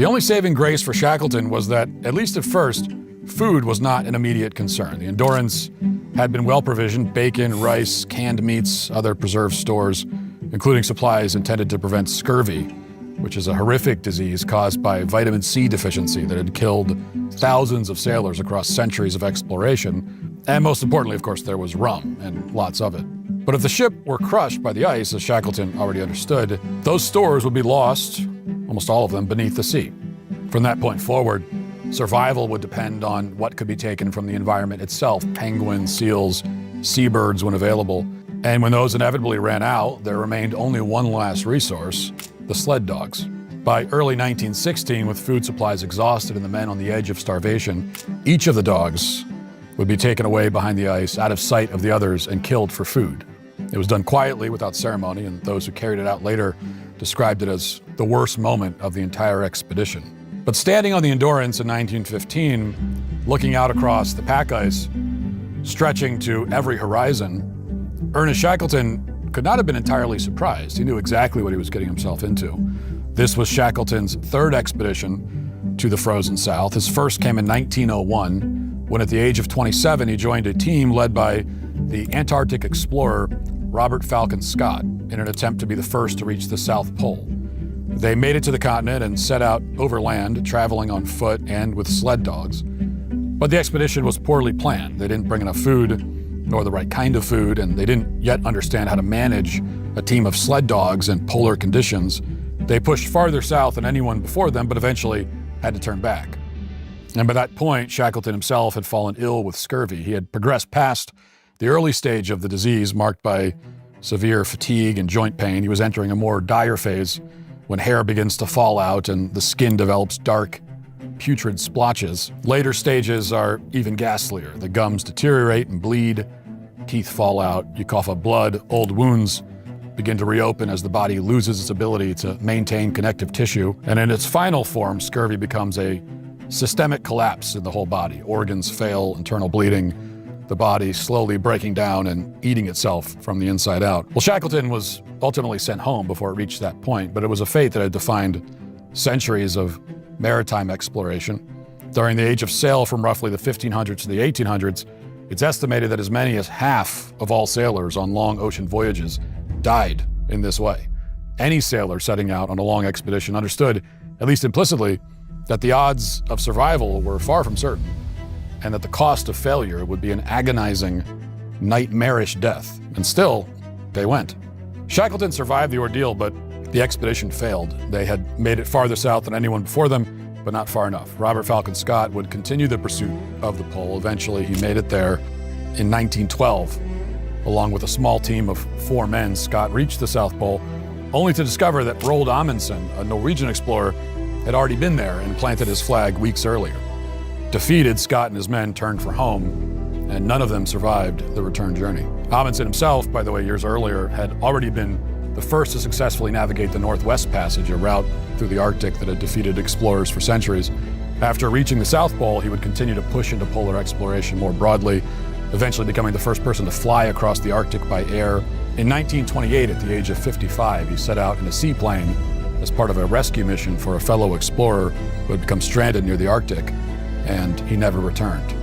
The only saving grace for Shackleton was that, at least at first, food was not an immediate concern. The Endurance had been well provisioned: bacon, rice, canned meats, other preserved stores, including supplies intended to prevent scurvy, which is a horrific disease caused by vitamin C deficiency that had killed thousands of sailors across centuries of exploration. And most importantly, of course, there was rum, and lots of it. But if the ship were crushed by the ice, as Shackleton already understood, those stores would be lost, almost all of them, beneath the sea. From that point forward, survival would depend on what could be taken from the environment itself: penguins, seals, seabirds when available. And when those inevitably ran out, there remained only one last resource: the sled dogs. By early 1916, with food supplies exhausted and the men on the edge of starvation, each of the dogs would be taken away behind the ice, out of sight of the others, and killed for food. It was done quietly, without ceremony, and those who carried it out later described it as the worst moment of the entire expedition. But standing on the Endurance in 1915, looking out across the pack ice, stretching to every horizon, Ernest Shackleton could not have been entirely surprised. He knew exactly what he was getting himself into. This was Shackleton's third expedition to the frozen South. His first came in 1901, when at the age of 27, he joined a team led by the Antarctic explorer Robert Falcon Scott in an attempt to be the first to reach the South Pole. They made it to the continent and set out overland, traveling on foot and with sled dogs. But the expedition was poorly planned. They didn't bring enough food, nor the right kind of food, and they didn't yet understand how to manage a team of sled dogs in polar conditions. They pushed farther south than anyone before them, but eventually had to turn back. And by that point, Shackleton himself had fallen ill with scurvy. He had progressed past the early stage of the disease, marked by severe fatigue and joint pain. He was entering a more dire phase, when hair begins to fall out and the skin develops dark, putrid splotches. Later stages are even ghastlier. The gums deteriorate and bleed, teeth fall out, you cough up blood, old wounds begin to reopen as the body loses its ability to maintain connective tissue. And in its final form, scurvy becomes a systemic collapse in the whole body. Organs fail, internal bleeding, the body slowly breaking down and eating itself from the inside out. Well, Shackleton was ultimately sent home before it reached that point, but it was a fate that had defined centuries of maritime exploration. During the age of sail from roughly the 1500s to the 1800s, it's estimated that as many as half of all sailors on long ocean voyages died in this way. Any sailor setting out on a long expedition understood, at least implicitly, that the odds of survival were far from certain, and that the cost of failure would be an agonizing, nightmarish death. And still, they went. Shackleton survived the ordeal, but the expedition failed. They had made it farther south than anyone before them, but not far enough. Robert Falcon Scott would continue the pursuit of the pole. Eventually, he made it there in 1912. Along with a small team of 4 men, Scott reached the South Pole, only to discover that Roald Amundsen, a Norwegian explorer, had already been there and planted his flag weeks earlier. Defeated, Scott and his men turned for home, and none of them survived the return journey. Amundsen himself, by the way, years earlier, had already been the first to successfully navigate the Northwest Passage, a route through the Arctic that had defeated explorers for centuries. After reaching the South Pole, he would continue to push into polar exploration more broadly, eventually becoming the first person to fly across the Arctic by air. In 1928, at the age of 55, he set out in a seaplane as part of a rescue mission for a fellow explorer who had become stranded near the Arctic, and he never returned.